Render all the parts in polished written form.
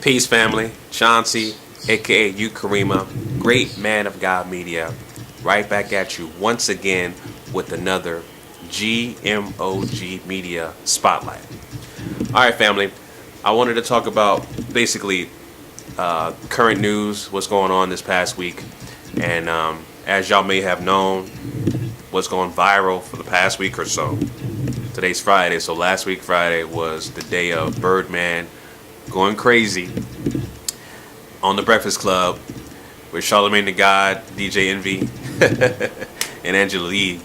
Peace, family. Chauncey, aka Ukarema, great man of God media, right back at you once again with another GMOGMedia Spotlight. Alright, family. I wanted to talk about basically current news, what's going on this past week. And as y'all may have known, what's going viral for the past week or so. Today's Friday, so last week Friday was the day of Birdman going crazy on the Breakfast Club with Charlamagne the God, DJ Envy, and Angela Yee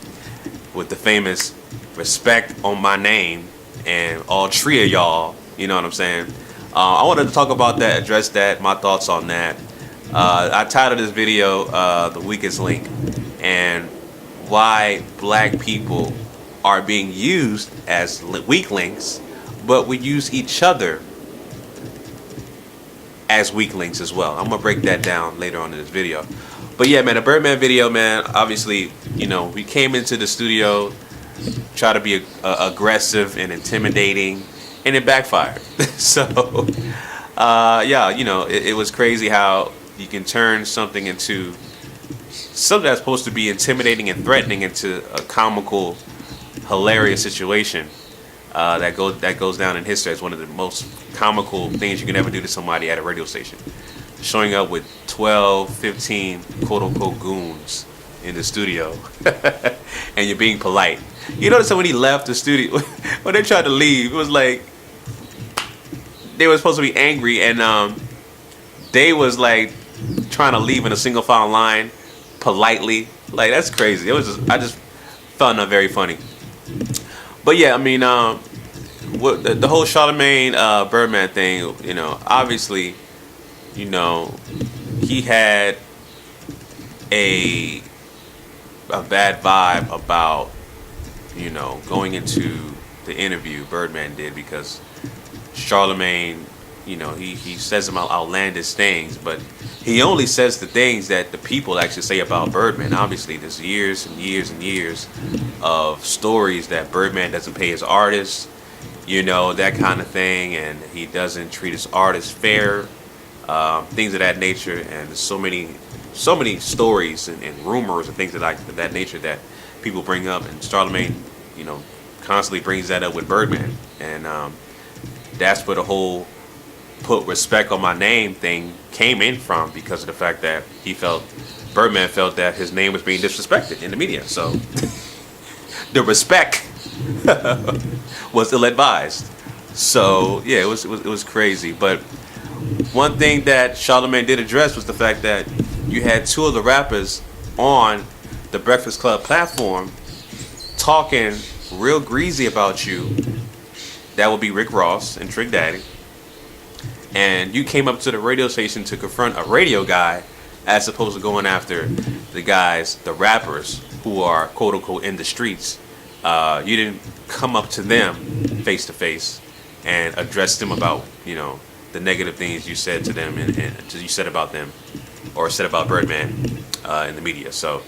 with the famous Respek on my name, and all three of y'all, you know what I'm saying? I wanted to talk about that, address that, my thoughts on that. I titled this video The Weakest Link, and why black people are being used as weak links, but we use each other as weak links as well. I'm gonna break that down later on in this video. But yeah, man, the Birdman video, man, obviously, you know, we came into the studio, try to be aggressive and intimidating, and it backfired. So, yeah, you know, it was crazy how you can turn something into something that's supposed to be intimidating and threatening into a comical, hilarious situation that goes down in history as one of the most comical things you can ever do to somebody at a radio station. Showing up with 12, 15 quote-unquote goons in the studio and you're being polite. You notice that when he left the studio, when they tried to leave, it was like they were supposed to be angry, and they was like trying to leave in a single file line politely. Like, that's crazy. It was I just found that very funny. But yeah, I mean, what the whole Charlamagne Birdman thing, you know, obviously, you know, he had a bad vibe about, you know, going into the interview Birdman did, because Charlamagne, you know, he says some outlandish things, but he only says the things that the people actually say about Birdman. Obviously, there's years and years and years of stories that Birdman doesn't pay his artists, you know, that kind of thing, and he doesn't treat his artists fair, things of that nature, and there's so many stories and rumors and things of that nature that people bring up, and Charlamagne, you know, constantly brings that up with Birdman, and that's where the whole put respect on my name thing came in from, because of the fact that Birdman felt that his name was being disrespected in the media. So the Respek was ill-advised. So yeah, it was crazy. But one thing that Charlamagne did address was the fact that you had two of the rappers on the Breakfast Club platform talking real greasy about you. That would be Rick Ross and Trick Daddy. And you came up to the radio station to confront a radio guy, as opposed to going after the rappers who are quote unquote in the streets. You didn't come up to them face to face and address them about, you know, the negative things you said to them and you said about them, or said about Birdman in the media. So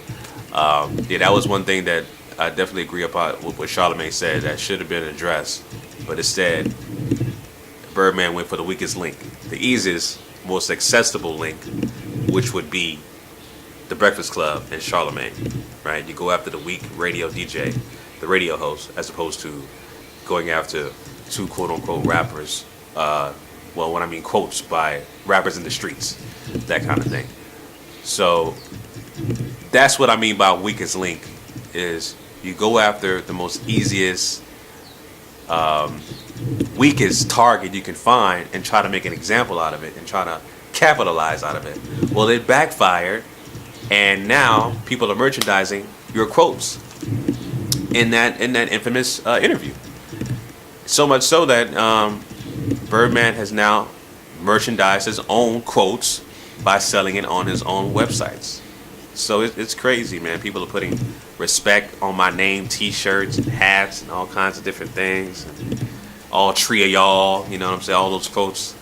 yeah, that was one thing that I definitely agree about with what Charlamagne said that should have been addressed, but instead Birdman went for the weakest link, the easiest, most accessible link, which would be the Breakfast Club and Charlamagne, right? You go after the weak radio DJ, the radio host, as opposed to going after two quote-unquote rappers, well, when I mean quotes by rappers in the streets, that kind of thing. So that's what I mean by weakest link, is you go after the most easiest, weakest target you can find and try to make an example out of it and try to capitalize out of it. Well, it backfired, and now people are merchandising your quotes in that infamous interview. So much so that Birdman has now merchandised his own quotes by selling it on his own websites. So it's crazy, man. People are putting Respek on my name t-shirts and hats and all kinds of different things. And all three of y'all, you know what I'm saying? All those quotes.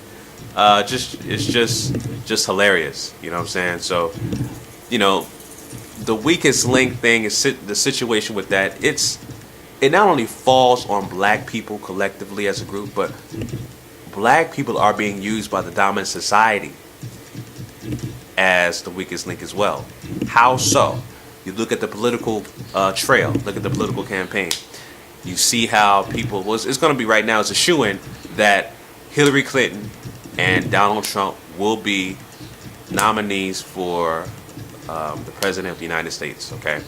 It's just hilarious, you know what I'm saying? So, you know, the weakest link thing is the situation with that. It not only falls on black people collectively as a group, but black people are being used by the dominant society as the weakest link as well. How so? You look at the political trail, look at the political campaign. You see how people it's going to be right now, it's a shoo-in that Hillary Clinton and Donald Trump will be nominees for the president of the United States. Okay,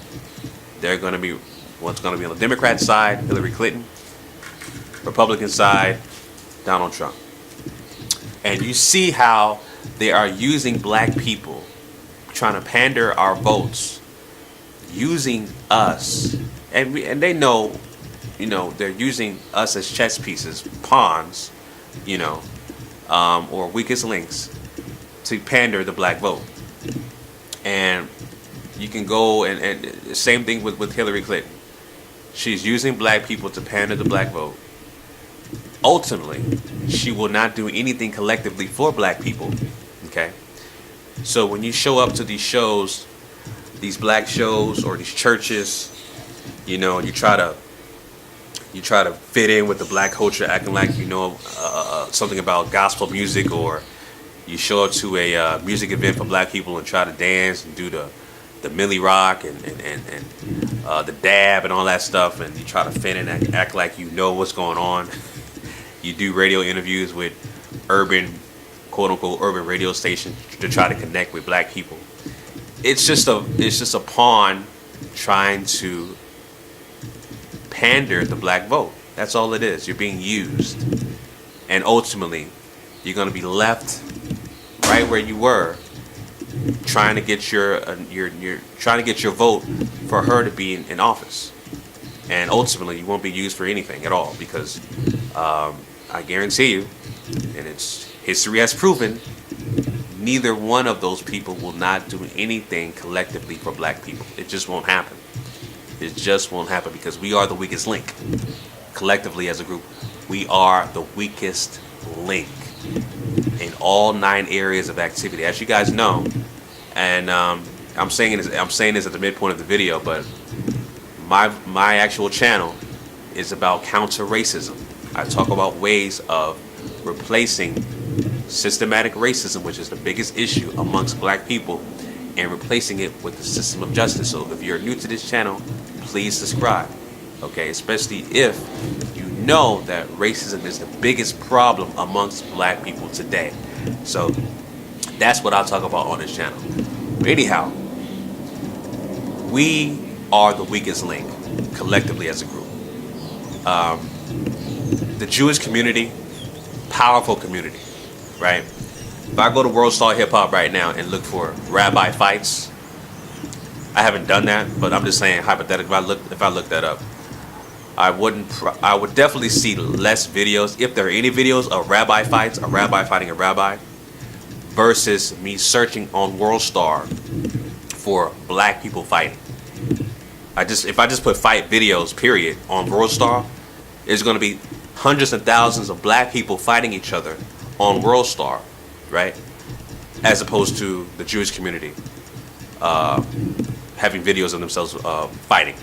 they're going to be what's going to be on the Democrat side, Hillary Clinton, Republican side, Donald Trump. And you see how they are using black people, trying to pander our votes, using us, and they know, they're using us as chess pieces, pawns, or weakest links to pander the black vote. And you can go and same thing with Hillary Clinton. She's using black people to pander the black vote. Ultimately, she will not do anything collectively for black people. Okay? So when you show up to these shows, these black shows or these churches, you try to fit in with the black culture, acting like something about gospel music, or you show up to a music event for black people and try to dance and do the Millie Rock and the dab and all that stuff, and you try to fit in and act like you know what's going on. You do radio interviews with quote unquote urban radio stations to try to connect with black people. It's just a pawn trying to pander the black vote. That's all it is. You're being used, and ultimately, you're going to be left right where you were, trying to get your vote for her to be in office, and ultimately, you won't be used for anything at all, because I guarantee you, and history has proven, neither one of those people will not do anything collectively for black people. It just won't happen. It just won't happen, because we are the weakest link. Collectively as a group, we are the weakest link in all 9 areas of activity. As you guys know, and I'm saying this at the midpoint of the video, but my actual channel is about counter racism. I talk about ways of replacing systematic racism, which is the biggest issue amongst black people, and replacing it with the system of justice. So if you're new to this channel, please subscribe, okay? Especially if you know that racism is the biggest problem amongst black people today. So that's what I'll talk about on this channel. But anyhow, we are the weakest link collectively as a group. The Jewish community, powerful community, right? If I go to World Star Hip Hop right now and look for rabbi fights, I haven't done that, but I'm just saying hypothetically, if I look that up, I would definitely see less videos, if there are any videos of rabbi fights, a rabbi fighting a rabbi, versus me searching on World Star for black people fighting. If I just put fight videos, period, on World Star, it's going to be hundreds and thousands of black people fighting each other on World Star, right? As opposed to the Jewish community having videos of themselves fighting.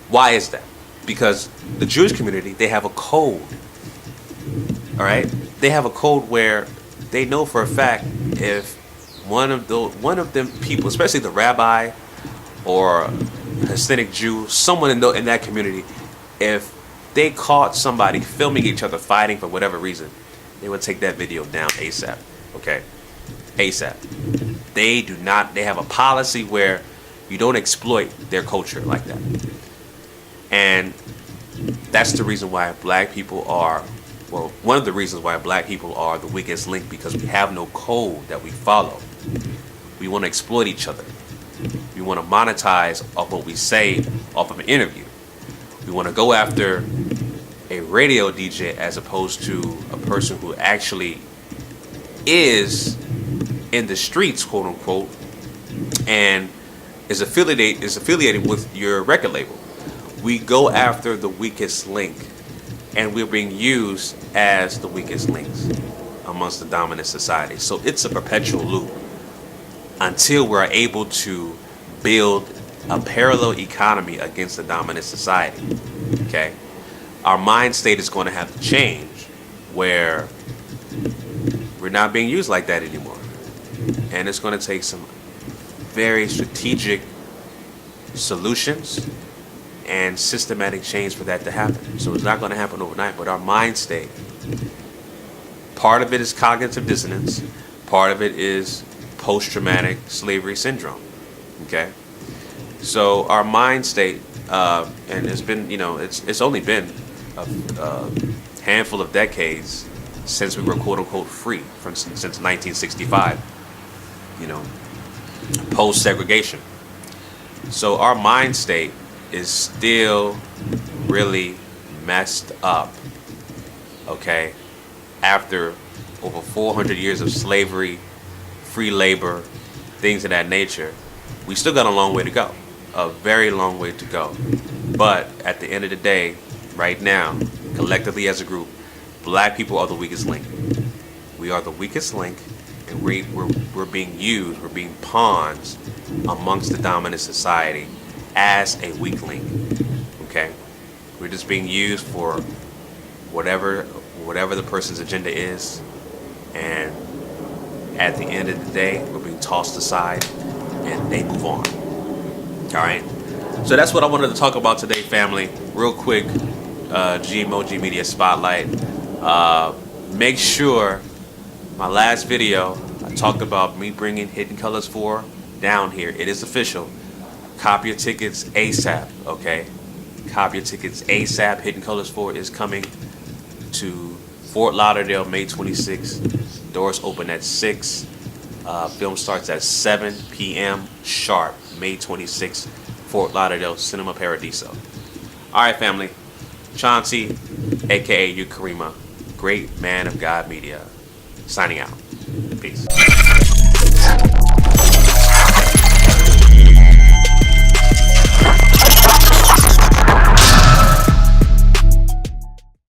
Why is that? Because the Jewish community, they have a code, all right? They have a code where they know for a fact if one of them people, especially the rabbi or Hasidic Jew, someone in that community, if they caught somebody filming each other fighting for whatever reason, they would take that video down ASAP, okay? ASAP. They have a policy where you don't exploit their culture like that. And that's the reason why black people are, well, one of the reasons why black people are the weakest link, because we have no code that we follow. We want to exploit each other. We want to monetize off what we say off of an interview. We want to go after a radio DJ as opposed to a person who actually is in the streets, quote unquote, and is affiliated with your record label. We go after the weakest link, and we're being used as the weakest links amongst the dominant society. So it's a perpetual loop until we're able to build a parallel economy against the dominant society. Okay, our mind state is going to have to change, where not being used like that anymore. And it's going to take some very strategic solutions and systematic change for that to happen. So it's not going to happen overnight, but our mind state, part of it is cognitive dissonance, part of it is post-traumatic slavery syndrome. Okay? So our mind state, and it's been, it's only been a handful of decades since we were quote-unquote free, since 1965, post-segregation. So our mind state is still really messed up, okay? After over 400 years of slavery, free labor, things of that nature, we still got a long way to go, a very long way to go. But at the end of the day, right now, collectively as a group, black people are the weakest link. We are the weakest link, and we're being used, we're being pawns amongst the dominant society as a weak link. Okay? We're just being used for whatever the person's agenda is, and at the end of the day, we're being tossed aside and they move on. Alright? So that's what I wanted to talk about today, family. Real quick, GMOGMedia Spotlight. Make sure my last video, I talked about me bringing Hidden Colors 4 down here. It is official. Copy your tickets ASAP, okay? Copy your tickets ASAP. Hidden Colors 4 is coming to Fort Lauderdale May 26th. Doors open at 6. Film starts at 7 p.m. sharp. May 26th, Fort Lauderdale, Cinema Paradiso. Alright, family. Chauncey, a.k.a. Ukarema, great man of God media, signing out. Peace.